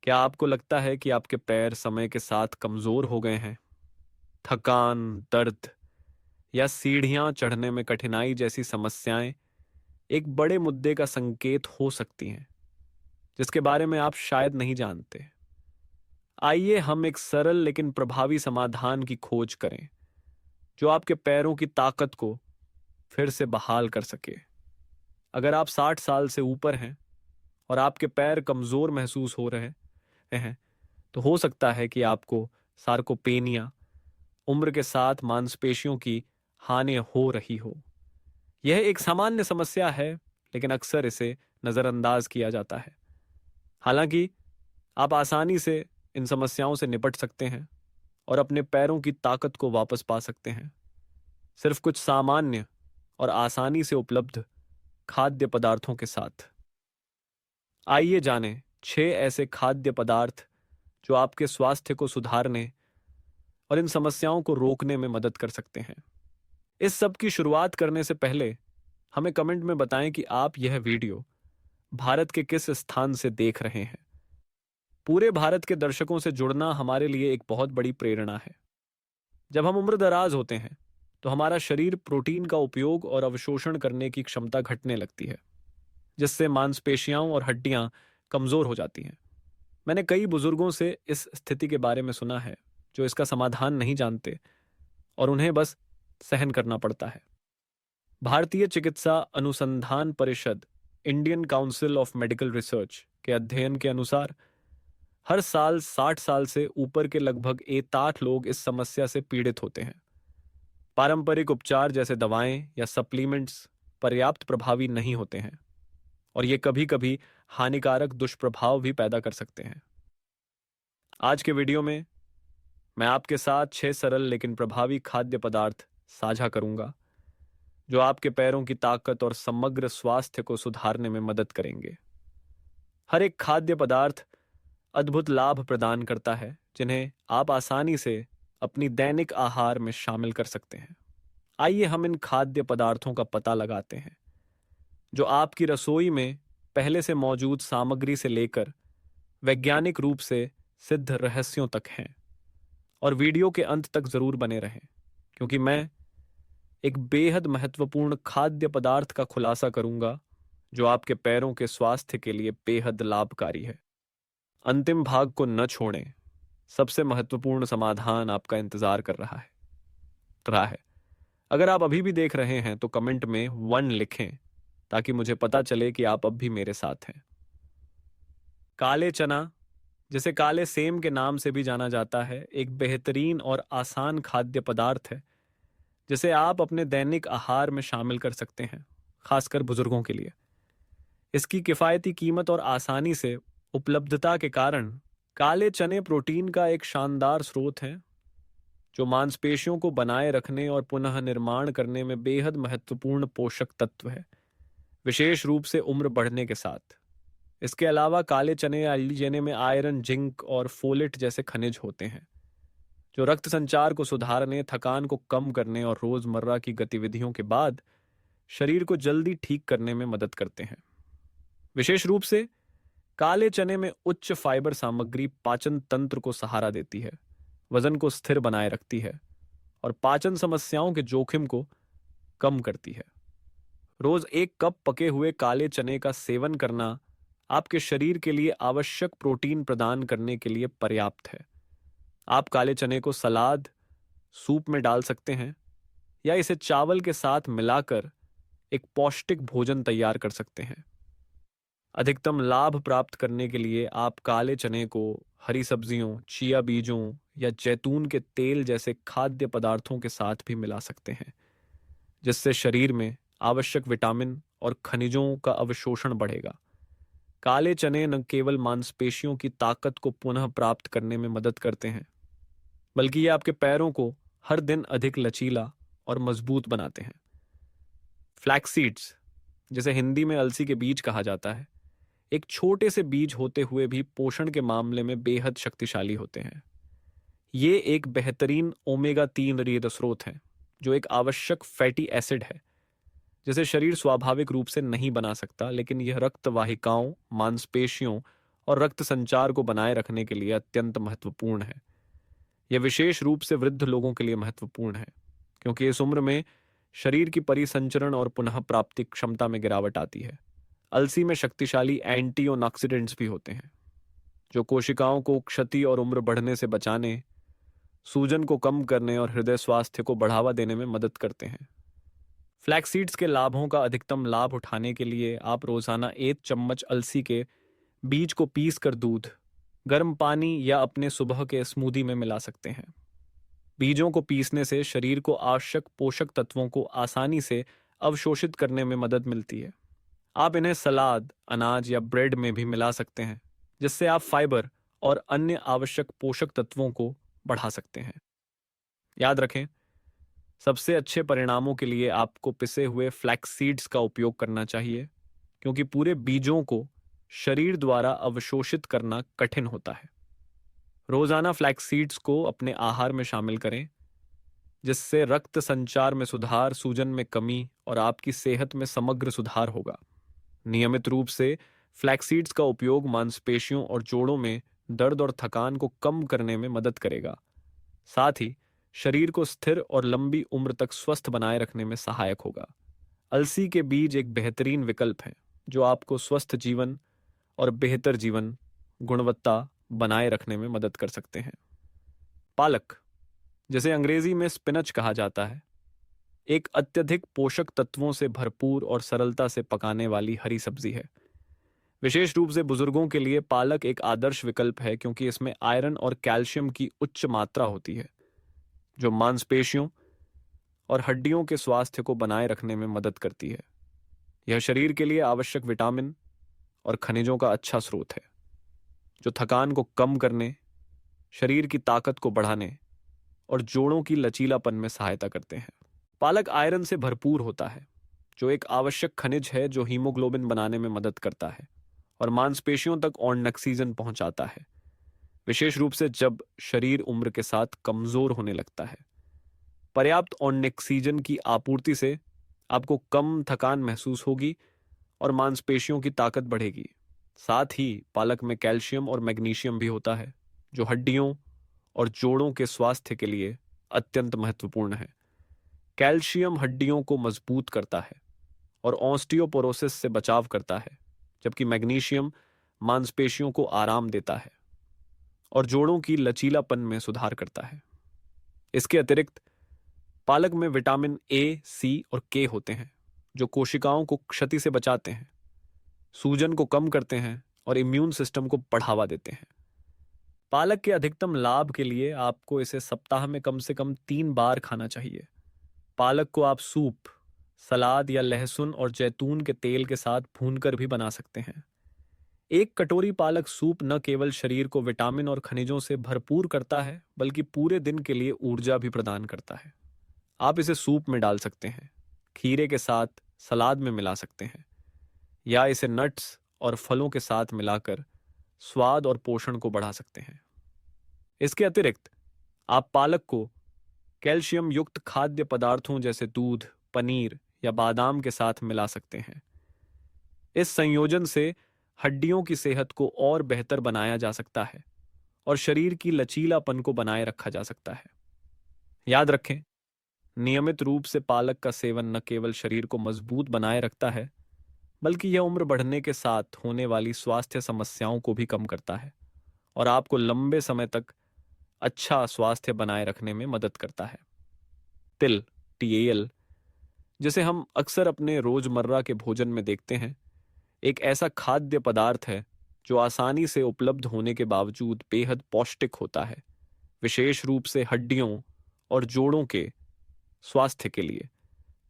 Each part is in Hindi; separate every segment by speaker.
Speaker 1: क्या आपको लगता है कि आपके पैर समय के साथ कमजोर हो गए हैं? थकान, दर्द या सीढ़ियां चढ़ने में कठिनाई जैसी समस्याएं एक बड़े मुद्दे का संकेत हो सकती हैं, जिसके बारे में आप शायद नहीं जानते। आइए हम एक सरल लेकिन प्रभावी समाधान की खोज करें, जो आपके पैरों की ताकत को फिर से बहाल कर सके। अगर आप 60 साल से ऊपर हैं और आपके पैर कमजोर महसूस हो रहे हैं, तो हो सकता है कि आपको सार्कोपेनिया, उम्र के साथ मांसपेशियों की हानि हो रही हो। यह एक सामान्य समस्या है, लेकिन अक्सर इसे नजरअंदाज किया जाता है। हालांकि आप आसानी से इन समस्याओं से निपट सकते हैं और अपने पैरों की ताकत को वापस पा सकते हैं, सिर्फ कुछ सामान्य और आसानी से उपलब्ध खाद्य पदार्थों के साथ। आइए जानें 6 ऐसे खाद्य पदार्थ जो आपके स्वास्थ्य को सुधारने और इन समस्याओं को रोकने में मदद कर सकते हैं। इस सब की शुरुआत करने से पहले हमें कमेंट में बताएं कि आप यह वीडियो भारत के किस स्थान से देख रहे हैं। पूरे भारत के दर्शकों से जुड़ना हमारे लिए एक बहुत बड़ी प्रेरणा है। जब हम उम्रदराज होते हैं, तो हमारा शरीर प्रोटीन का उपयोग और अवशोषण करने की क्षमता घटने लगती है, जिससे मांसपेशियां और हड्डियां कमजोर हो जाती हैं। मैंने कई बुजुर्गों से इस स्थिति के बारे में सुना है, जो इसका समाधान नहीं जानते और उन्हें बस सहन करना पड़ता है। भारतीय चिकित्सा अनुसंधान परिषद, Indian council of medical research के अध्ययन के अनुसार हर साल 60 साल से ऊपर के लगभग 1 लाख लोग इस समस्या से पीड़ित होते हैं। पारंपरिक उपचार जैसे दवाएं या सप्लीमेंट्स पर्याप्त प्रभावी नहीं होते हैं और ये कभी कभी हानिकारक दुष्प्रभाव भी पैदा कर सकते हैं। आज के वीडियो में मैं आपके साथ 6 सरल लेकिन प्रभावी खाद्य पदार्थ साझा करूंगा, जो आपके पैरों की ताकत और समग्र स्वास्थ्य को सुधारने में मदद करेंगे। हर एक खाद्य पदार्थ अद्भुत लाभ प्रदान करता है, जिन्हें आप आसानी से अपनी दैनिक आहार में शामिल कर सकते हैं। आइए हम इन खाद्य पदार्थों का पता लगाते हैं, जो आपकी रसोई में पहले से मौजूद सामग्री से लेकर वैज्ञानिक रूप से सिद्ध रहस्यों तक हैं। और वीडियो के अंत तक जरूर बने रहें, क्योंकि मैं एक बेहद महत्वपूर्ण खाद्य पदार्थ का खुलासा करूंगा, जो आपके पैरों के स्वास्थ्य के लिए बेहद लाभकारी है। अंतिम भाग को न छोड़ें, सबसे महत्वपूर्ण समाधान आपका इंतजार कर रहा है। अगर आप अभी भी देख रहे हैं तो कमेंट में 1 लिखें, ताकि मुझे पता चले कि आप अब भी मेरे साथ हैं। काले चना, जिसे काले सेम के नाम से भी जाना जाता है, एक बेहतरीन और आसान खाद्य पदार्थ है, जिसे आप अपने दैनिक आहार में शामिल कर सकते हैं, खासकर बुजुर्गों के लिए। इसकी किफायती कीमत और आसानी से उपलब्धता के कारण काले चने प्रोटीन का एक शानदार स्रोत हैं, जो मांसपेशियों को बनाए रखने और पुनः निर्माण करने में बेहद महत्वपूर्ण पोषक तत्व है, विशेष रूप से उम्र बढ़ने के साथ। इसके अलावा काले चने या चने में आयरन, जिंक और फोलेट जैसे खनिज होते हैं, जो रक्त संचार को सुधारने, थकान को कम करने और रोजमर्रा की गतिविधियों के बाद शरीर को जल्दी ठीक करने में मदद करते हैं। विशेष रूप से काले चने में उच्च फाइबर सामग्री पाचन तंत्र को सहारा देती है, वजन को स्थिर बनाए रखती है और पाचन समस्याओं के जोखिम को कम करती है। रोज 1 कप पके हुए काले चने का सेवन करना आपके शरीर के लिए आवश्यक प्रोटीन प्रदान करने के लिए पर्याप्त है। आप काले चने को सलाद, सूप में डाल सकते हैं या इसे चावल के साथ मिलाकर एक पौष्टिक भोजन तैयार कर सकते हैं। अधिकतम लाभ प्राप्त करने के लिए आप काले चने को हरी सब्जियों, चिया बीजों या जैतून के तेल जैसे खाद्य पदार्थों के साथ भी मिला सकते हैं, जिससे शरीर में आवश्यक विटामिन और खनिजों का अवशोषण बढ़ेगा। काले चने न केवल मांसपेशियों की ताकत को पुनः प्राप्त करने में मदद करते हैं, बल्कि ये आपके पैरों को हर दिन अधिक लचीला और मजबूत बनाते हैं। फ्लैक्स सीड्स, जिसे हिंदी में अलसी के बीज कहा जाता है, एक छोटे से बीज होते हुए भी पोषण के मामले में बेहद शक्तिशाली होते हैं। ये एक बेहतरीन ओमेगा 3 रिद स्रोत है, जो एक आवश्यक फैटी एसिड है, जिसे शरीर स्वाभाविक रूप से नहीं बना सकता, लेकिन यह रक्त वाहिकाओं, मांसपेशियों और रक्त संचार को बनाए रखने के लिए अत्यंत महत्वपूर्ण है। यह विशेष रूप से वृद्ध लोगों के लिए महत्वपूर्ण है, क्योंकि इस उम्र में शरीर की परिसंचरण और पुनः प्राप्ति क्षमता में गिरावट आती है। अलसी में शक्तिशाली एंटीऑक्सीडेंट्स भी होते हैं, जो कोशिकाओं को क्षति और उम्र बढ़ने से बचाने, सूजन को कम करने और हृदय स्वास्थ्य को बढ़ावा देने में मदद करते हैं। फ्लैक्स सीड्स के लाभों का अधिकतम लाभ उठाने के लिए आप रोजाना 1 चम्मच अलसी के बीज को पीस कर दूध, गर्म पानी या अपने सुबह के स्मूदी में मिला सकते हैं। बीजों को पीसने से शरीर को आवश्यक पोषक तत्वों को आसानी से अवशोषित करने में मदद मिलती है। आप इन्हें सलाद, अनाज या ब्रेड में भी मिला सकते हैं, जिससे आप फाइबर और अन्य आवश्यक पोषक तत्वों को बढ़ा सकते हैं। याद रखें, सबसे अच्छे परिणामों के लिए आपको पिसे हुए फ्लैक्स सीड्स का उपयोग करना चाहिए, क्योंकि पूरे बीजों को शरीर द्वारा अवशोषित करना कठिन होता है। रोजाना फ्लैक्स सीड्स को अपने आहार में शामिल करें, जिससे रक्त संचार में सुधार, सूजन में कमी और आपकी सेहत में समग्र सुधार होगा। नियमित रूप से फ्लैक्स सीड्स का उपयोग मांसपेशियों और जोड़ों में दर्द और थकान को कम करने में मदद करेगा। साथ ही शरीर को स्थिर और लंबी उम्र तक स्वस्थ बनाए रखने में सहायक होगा। अलसी के बीज एक बेहतरीन विकल्प है, जो आपको स्वस्थ जीवन और बेहतर जीवन गुणवत्ता बनाए रखने में मदद कर सकते हैं। पालक, जिसे अंग्रेजी में स्पिनच कहा जाता है, एक अत्यधिक पोषक तत्वों से भरपूर और सरलता से पकाने वाली हरी सब्जी है। विशेष रूप से बुजुर्गों के लिए पालक एक आदर्श विकल्प है, क्योंकि इसमें आयरन और कैल्शियम की उच्च मात्रा होती है, जो मांसपेशियों और हड्डियों के स्वास्थ्य को बनाए रखने में मदद करती है। यह शरीर के लिए आवश्यक विटामिन और खनिजों का अच्छा स्रोत है, जो थकान को कम करने, शरीर की ताकत को बढ़ाने और जोड़ों की लचीलापन में सहायता करते हैं। पालक आयरन से भरपूर होता है, जो एक आवश्यक खनिज है जो हीमोग्लोबिन बनाने में मदद करता है और मांसपेशियों तक ऑक्सीजन पहुंचाता है, विशेष रूप से जब शरीर उम्र के साथ कमजोर होने लगता है। पर्याप्त ऑक्सीजन की आपूर्ति से आपको कम थकान महसूस होगी और मांसपेशियों की ताकत बढ़ेगी। साथ ही पालक में कैल्शियम और मैग्नीशियम भी होता है, जो हड्डियों और जोड़ों के स्वास्थ्य के लिए अत्यंत महत्वपूर्ण है। कैल्शियम हड्डियों को मजबूत करता है और ऑस्टियोपोरोसिस से बचाव करता है, जबकि मैग्नीशियम मांसपेशियों को आराम देता है और जोड़ों की लचीलापन में सुधार करता है। इसके अतिरिक्त पालक में विटामिन ए, सी और के होते हैं, जो कोशिकाओं को क्षति से बचाते हैं, सूजन को कम करते हैं और इम्यून सिस्टम को बढ़ावा देते हैं। पालक के अधिकतम लाभ के लिए आपको इसे सप्ताह में कम से कम 3 बार खाना चाहिए। पालक को आप सूप, सलाद या लहसुन और जैतून के तेल के साथ भूनकर भी बना सकते हैं। 1 कटोरी पालक सूप न केवल शरीर को विटामिन और खनिजों से भरपूर करता है, बल्कि पूरे दिन के लिए ऊर्जा भी प्रदान करता है। आप इसे सूप में डाल सकते हैं, खीरे के साथ सलाद में मिला सकते हैं, या इसे नट्स और फलों के साथ मिलाकर स्वाद और पोषण को बढ़ा सकते हैं। इसके अतिरिक्त आप पालक को कैल्शियम युक्त खाद्य पदार्थों जैसे दूध, पनीर या बादाम के साथ मिला सकते हैं। इस संयोजन से हड्डियों की सेहत को और बेहतर बनाया जा सकता है और शरीर की लचीलापन को बनाए रखा जा सकता है। याद रखें, नियमित रूप से पालक का सेवन न केवल शरीर को मजबूत बनाए रखता है, बल्कि यह उम्र बढ़ने के साथ होने वाली स्वास्थ्य समस्याओं को भी कम करता है और आपको लंबे समय तक अच्छा स्वास्थ्य बनाए रखने में मदद करता है। तिल, TAL, जिसे हम अक्सर अपने रोजमर्रा के भोजन में देखते हैं, एक ऐसा खाद्य पदार्थ है जो आसानी से उपलब्ध होने के बावजूद बेहद पौष्टिक होता है, विशेष रूप से हड्डियों और जोड़ों के स्वास्थ्य के लिए।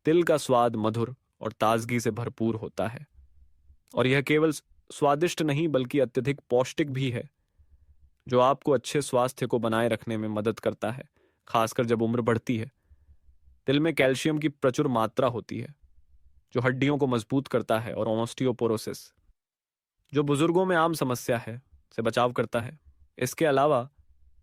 Speaker 1: तिल का स्वाद मधुर और ताजगी से भरपूर होता है, और यह केवल स्वादिष्ट नहीं बल्कि अत्यधिक पौष्टिक भी है, जो आपको अच्छे स्वास्थ्य को बनाए रखने में मदद करता है, खासकर जब उम्र बढ़ती है। तिल में कैल्शियम की प्रचुर मात्रा होती है, जो हड्डियों को मजबूत करता है और ऑस्टियोपोरोसिस, जो बुजुर्गों में आम समस्या है, से बचाव करता है। इसके अलावा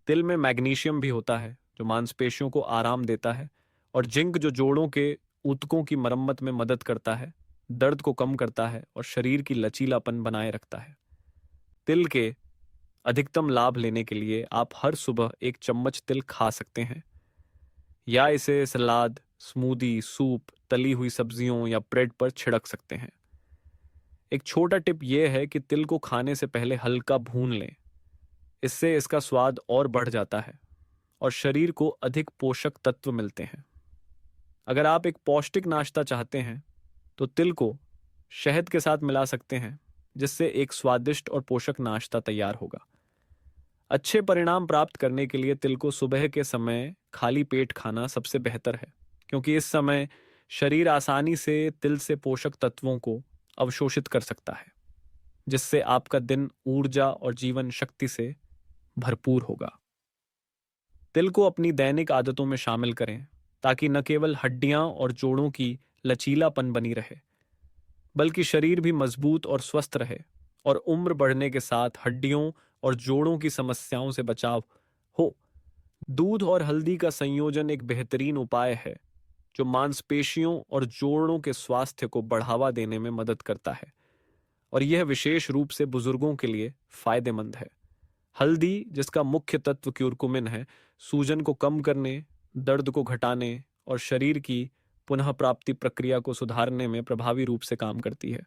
Speaker 1: तिल में मैग्नीशियम भी होता है, जो मांसपेशियों को आराम देता है, और जिंक, जो जोड़ों के ऊतकों की मरम्मत में मदद करता है, दर्द को कम करता है और शरीर की लचीलापन बनाए रखता है। तिल के अधिकतम लाभ लेने के लिए आप हर सुबह 1 चम्मच तिल खा सकते हैं, या इसे सलाद, स्मूदी, सूप, तली हुई सब्जियों या ब्रेड पर छिड़क सकते हैं। एक छोटा टिप यह है कि तिल को खाने से पहले हल्का भून लें। इससे इसका स्वाद और बढ़ जाता है और शरीर को अधिक पोषक तत्व मिलते हैं। अगर आप एक पौष्टिक नाश्ता चाहते हैं तो तिल को शहद के साथ मिला सकते हैं, जिससे एक स्वादिष्ट और पोषक नाश्ता तैयार होगा। अच्छे परिणाम प्राप्त करने के लिए तिल को सुबह के समय खाली पेट खाना सबसे बेहतर है, क्योंकि इस समय शरीर आसानी से तिल से पोषक तत्वों को अवशोषित कर सकता है, जिससे आपका दिन ऊर्जा और जीवन शक्ति से भरपूर होगा। तिल को अपनी दैनिक आदतों में शामिल करें, ताकि न केवल हड्डियां और जोड़ों की लचीलापन बनी रहे, बल्कि शरीर भी मजबूत और स्वस्थ रहे और उम्र बढ़ने के साथ हड्डियों और जोड़ों की समस्याओं से बचाव हो। दूध और हल्दी का संयोजन एक बेहतरीन उपाय है, जो मांसपेशियों और जोड़ों के स्वास्थ्य को बढ़ावा देने में मदद करता है, और यह विशेष रूप से बुजुर्गों के लिए फायदेमंद है। हल्दी, जिसका मुख्य तत्व क्यूरकुमिन है, सूजन को कम करने, दर्द को घटाने और शरीर की पुनः प्राप्ति प्रक्रिया को सुधारने में प्रभावी रूप से काम करती है।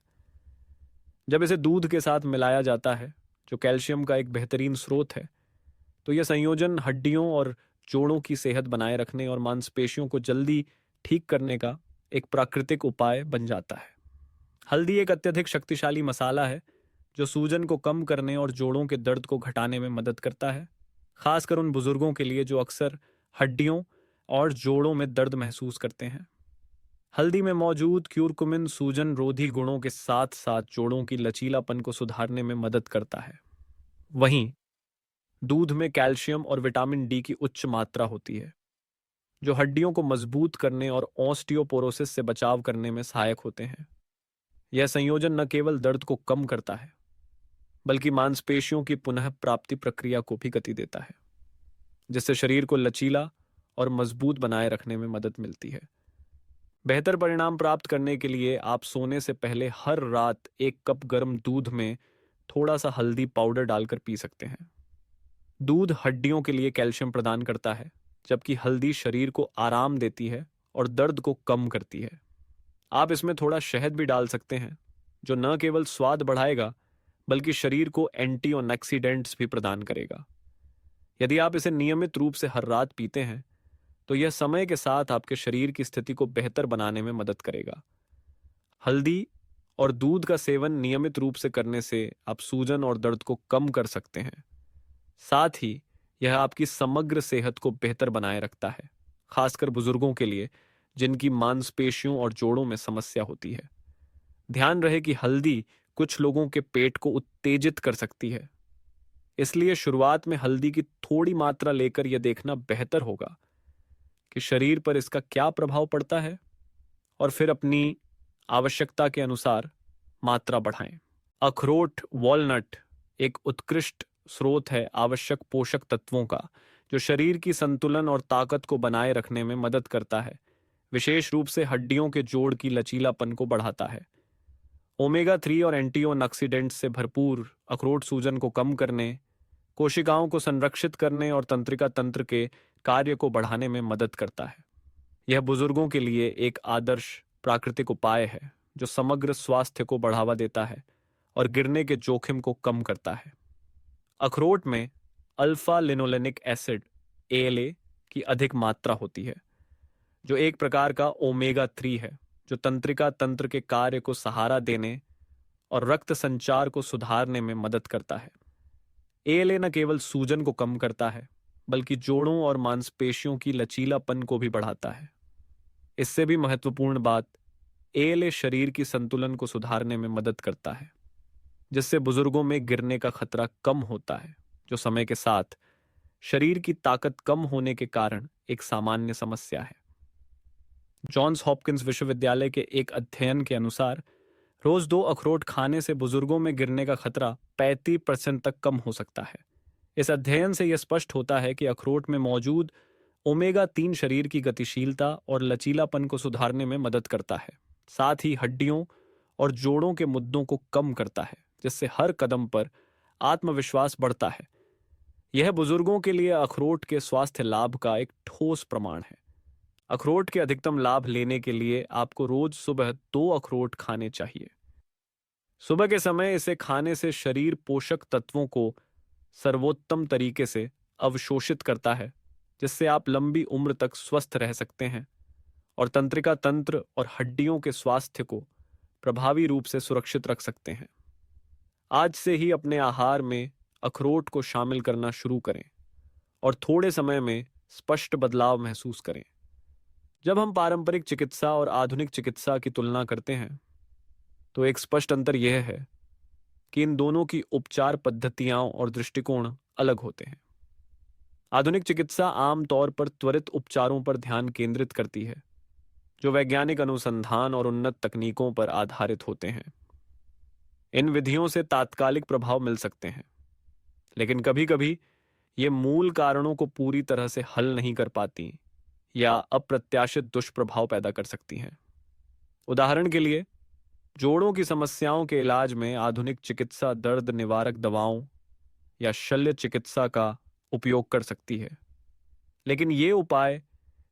Speaker 1: जब इसे दूध के साथ मिलाया जाता है, जो कैल्शियम का एक बेहतरीन स्रोत है, तो यह संयोजन हड्डियों और जोड़ों की सेहत बनाए रखने और मांसपेशियों को जल्दी ठीक करने का एक प्राकृतिक उपाय बन जाता है। हल्दी एक अत्यधिक शक्तिशाली मसाला है, जो सूजन को कम करने और जोड़ों के दर्द को घटाने में मदद करता है, खासकर उन बुजुर्गों के लिए जो अक्सर हड्डियों और जोड़ों में दर्द महसूस करते हैं। हल्दी में मौजूद क्यूरकुमिन सूजन रोधी गुणों के साथ साथ जोड़ों की लचीलापन को सुधारने में मदद करता है। वहीं दूध में कैल्शियम और विटामिन डी की उच्च मात्रा होती है, जो हड्डियों को मजबूत करने और ऑस्टियोपोरोसिस से बचाव करने में सहायक होते हैं। यह संयोजन न केवल दर्द को कम करता है, बल्कि मांसपेशियों की पुनः प्राप्ति प्रक्रिया को भी गति देता है, जिससे शरीर को लचीला और मजबूत बनाए रखने में मदद मिलती है। बेहतर परिणाम प्राप्त करने के लिए आप सोने से पहले हर रात 1 कप गर्म दूध में थोड़ा सा हल्दी पाउडर डालकर पी सकते हैं। दूध हड्डियों के लिए कैल्शियम प्रदान करता है, जबकि हल्दी शरीर को आराम देती है और दर्द को कम करती है। आप इसमें थोड़ा शहद भी डाल सकते हैं, जो न केवल स्वाद बढ़ाएगा, बल्कि शरीर को एंटीऑक्सीडेंट्स भी प्रदान करेगा। यदि आप इसे नियमित रूप से हर रात पीते हैं, तो यह समय के साथ आपके शरीर की स्थिति को बेहतर बनाने में मदद करेगा। हल्दी और दूध का सेवन नियमित रूप से करने से आप सूजन और दर्द को कम कर सकते हैं। साथ ही यह आपकी समग्र सेहत को बेहतर बनाए रखता है, खासकर बुजुर्गों के लिए जिनकी मांसपेशियों और जोड़ों में समस्या होती है। ध्यान रहे कि हल्दी कुछ लोगों के पेट को उत्तेजित कर सकती है, इसलिए शुरुआत में हल्दी की थोड़ी मात्रा लेकर यह देखना बेहतर होगा कि शरीर पर इसका क्या प्रभाव पड़ता है, और फिर अपनी आवश्यकता के अनुसार मात्रा बढ़ाएं। अखरोट, वॉलनट एक उत्कृष्ट स्रोत है आवश्यक पोषक तत्वों का, जो शरीर की संतुलन और ताकत को बनाए रखने में मदद करता है, विशेष रूप से हड्डियों के जोड़ की लचीलापन को बढ़ाता है। ओमेगा 3 और एंटीऑक्सीडेंट्स से भरपूर अखरोट सूजन को कम करने, कोशिकाओं को संरक्षित करने और तंत्रिका तंत्र के कार्य को बढ़ाने में मदद करता है। यह बुजुर्गों के लिए एक आदर्श प्राकृतिक उपाय है, जो समग्र स्वास्थ्य को बढ़ावा देता है और गिरने के जोखिम को कम करता है। अखरोट में अल्फा लिनोलेनिक एसिड ALA की अधिक मात्रा होती है, जो एक प्रकार का ओमेगा 3 है, जो तंत्रिका तंत्र के कार्य को सहारा देने और रक्त संचार को सुधारने में मदद करता है। ALA न केवल सूजन को कम करता है, बल्कि जोड़ों और मांसपेशियों की लचीलापन को भी बढ़ाता है। इससे भी महत्वपूर्ण बात, ALA शरीर की संतुलन को सुधारने में मदद करता है, जिससे बुजुर्गों में गिरने का खतरा कम होता है, जो समय के साथ शरीर की ताकत कम होने के कारण एक सामान्य समस्या है। जॉन्स हॉपकिंस विश्वविद्यालय के एक अध्ययन के अनुसार रोज 2 अखरोट खाने से बुजुर्गों में गिरने का खतरा 35% तक कम हो सकता है। इस अध्ययन से यह स्पष्ट होता है कि अखरोट में मौजूद ओमेगा 3 शरीर की गतिशीलता और लचीलापन को सुधारने में मदद करता है, साथ ही हड्डियों और जोड़ों के मुद्दों को कम करता है, जिससे हर कदम पर आत्मविश्वास बढ़ता है। यह बुजुर्गों के लिए अखरोट के स्वास्थ्य लाभ का एक ठोस प्रमाण है। अखरोट के अधिकतम लाभ लेने के लिए आपको रोज सुबह 2 अखरोट खाने चाहिए। सुबह के समय इसे खाने से शरीर पोषक तत्वों को सर्वोत्तम तरीके से अवशोषित करता है, जिससे आप लंबी उम्र तक स्वस्थ रह सकते हैं और तंत्रिका तंत्र और हड्डियों के स्वास्थ्य को प्रभावी रूप से सुरक्षित रख सकते हैं। आज से ही अपने आहार में अखरोट को शामिल करना शुरू करें और थोड़े समय में स्पष्ट बदलाव महसूस करें। जब हम पारंपरिक चिकित्सा और आधुनिक चिकित्सा की तुलना करते हैं, तो एक स्पष्ट अंतर यह है कि इन दोनों की उपचार पद्धतियां और दृष्टिकोण अलग होते हैं। आधुनिक चिकित्सा आमतौर पर त्वरित उपचारों पर ध्यान केंद्रित करती है, जो वैज्ञानिक अनुसंधान और उन्नत तकनीकों पर आधारित होते हैं। इन विधियों से तात्कालिक प्रभाव मिल सकते हैं, लेकिन कभी-कभी ये मूल कारणों को पूरी तरह से हल नहीं कर पाती या अप्रत्याशित दुष्प्रभाव पैदा कर सकती हैं। उदाहरण के लिए, जोड़ों की समस्याओं के इलाज में आधुनिक चिकित्सा दर्द निवारक दवाओं या शल्य चिकित्सा का उपयोग कर सकती है, लेकिन ये उपाय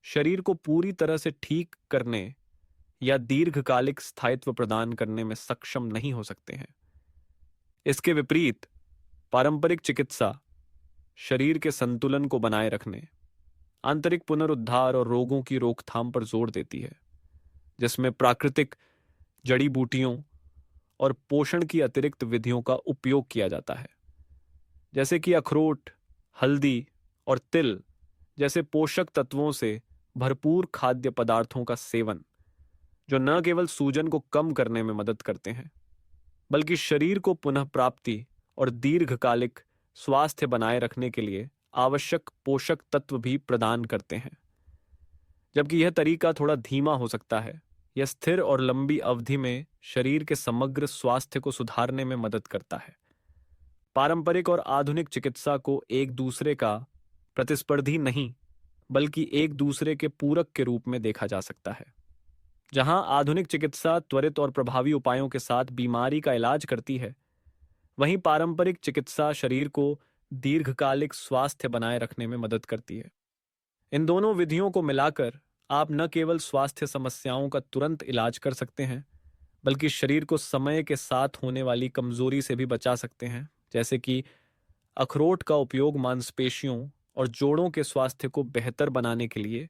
Speaker 1: शरीर को पूरी तरह से ठीक करने या दीर्घकालिक स्थायित्व प्रदान करने में सक्षम नहीं हो सकते हैं। इसके विपरीत, पारंपरिक चिकित्सा शरीर के संतुलन को बनाए रखने, आंतरिक पुनरुद्धार और रोगों की रोकथाम पर जोर देती है, जिसमें प्राकृतिक जड़ी बूटियों और पोषण की अतिरिक्त विधियों का उपयोग किया जाता है, जैसे कि अखरोट, हल्दी और तिल जैसे पोषक तत्वों से भरपूर खाद्य पदार्थों का सेवन, जो न केवल सूजन को कम करने में मदद करते हैं, बल्कि शरीर को पुनः प्राप्ति और दीर्घकालिक स्वास्थ्य बनाए रखने के लिए आवश्यक पोषक तत्व भी प्रदान करते हैं। जबकि यह तरीका थोड़ा धीमा हो सकता है, यह स्थिर और लंबी अवधि में शरीर के समग्र स्वास्थ्य को सुधारने में मदद करता है। पारंपरिक और आधुनिक चिकित्सा को एक दूसरे का प्रतिस्पर्धी नहीं, बल्कि एक दूसरे के पूरक के रूप में देखा जा सकता है। जहां आधुनिक चिकित्सा त्वरित और प्रभावी उपायों के साथ बीमारी का इलाज करती है, वहीं पारंपरिक चिकित्सा शरीर को दीर्घकालिक स्वास्थ्य बनाए रखने में मदद करती है। इन दोनों विधियों को मिलाकर आप न केवल स्वास्थ्य समस्याओं का तुरंत इलाज कर सकते हैं, बल्कि शरीर को समय के साथ होने वाली कमजोरी से भी बचा सकते हैं, जैसे कि अखरोट का उपयोग मांसपेशियों और जोड़ों के स्वास्थ्य को बेहतर बनाने के लिए।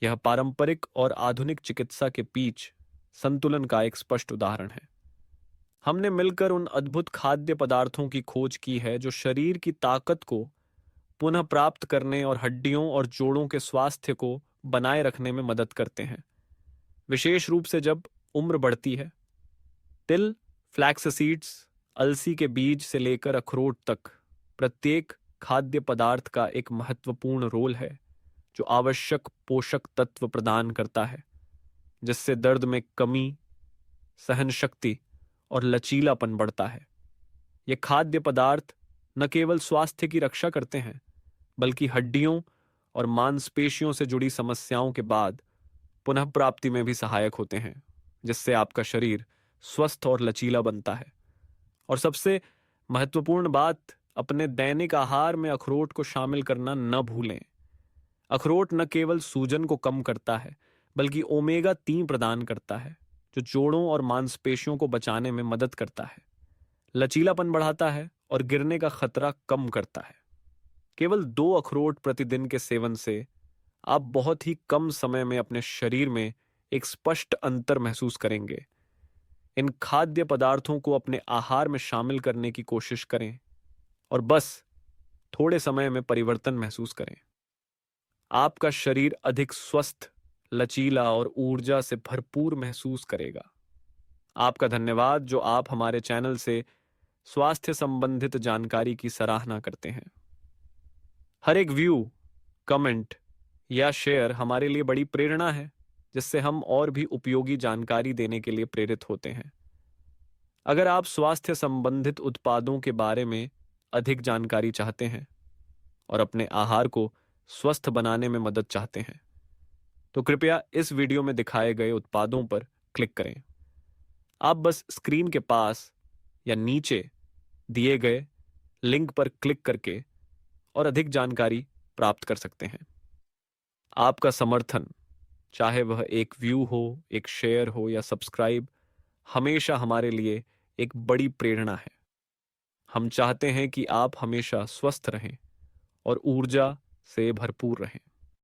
Speaker 1: यह पारंपरिक और आधुनिक चिकित्सा के बीच संतुलन का एक स्पष्ट उदाहरण है। हमने मिलकर उन अद्भुत खाद्य पदार्थों की खोज की है जो शरीर की ताकत को पुनः प्राप्त करने और हड्डियों और जोड़ों के स्वास्थ्य को बनाए रखने में मदद करते हैं, विशेष रूप से जब उम्र बढ़ती है। तिल, फ्लैक्स सीड्स, अलसी के बीज से लेकर अखरोट तक प्रत्येक खाद्य पदार्थ का एक महत्वपूर्ण रोल है, जो आवश्यक पोषक तत्व प्रदान करता है, जिससे दर्द में कमी, सहन शक्ति और लचीलापन बढ़ता है। ये खाद्य पदार्थ न केवल स्वास्थ्य की रक्षा करते हैं, बल्कि हड्डियों और मांसपेशियों से जुड़ी समस्याओं के बाद पुनः प्राप्ति में भी सहायक होते हैं, जिससे आपका शरीर स्वस्थ और लचीला बनता है। और सबसे महत्वपूर्ण बात, अपने दैनिक आहार में अखरोट को शामिल करना न भूलें। अखरोट न केवल सूजन को कम करता है, बल्कि ओमेगा 3 प्रदान करता है, जो जोड़ों और मांसपेशियों को बचाने में मदद करता है, लचीलापन बढ़ाता है और गिरने का खतरा कम करता है। केवल 2 अखरोट प्रतिदिन के सेवन से आप बहुत ही कम समय में अपने शरीर में एक स्पष्ट अंतर महसूस करेंगे। इन खाद्य पदार्थों को अपने आहार में शामिल करने की कोशिश करें और बस थोड़े समय में परिवर्तन महसूस करें। आपका शरीर अधिक स्वस्थ, लचीला और ऊर्जा से भरपूर महसूस करेगा। आपका धन्यवाद जो आप हमारे चैनल से स्वास्थ्य संबंधित जानकारी की सराहना करते हैं। हर एक व्यू, कमेंट या शेयर हमारे लिए बड़ी प्रेरणा है, जिससे हम और भी उपयोगी जानकारी देने के लिए प्रेरित होते हैं। अगर आप स्वास्थ्य संबंधित उत्पादों के बारे में अधिक जानकारी चाहते हैं और अपने आहार को स्वस्थ बनाने में मदद चाहते हैं, तो कृपया इस वीडियो में दिखाए गए उत्पादों पर क्लिक करें। आप बस स्क्रीन के पास या नीचे दिए गए लिंक पर क्लिक करके और अधिक जानकारी प्राप्त कर सकते हैं। आपका समर्थन, चाहे वह एक व्यू हो, एक शेयर हो या सब्सक्राइब, हमेशा हमारे लिए एक बड़ी प्रेरणा है। हम चाहते हैं कि आप हमेशा स्वस्थ रहें और ऊर्जा से भरपूर रहें।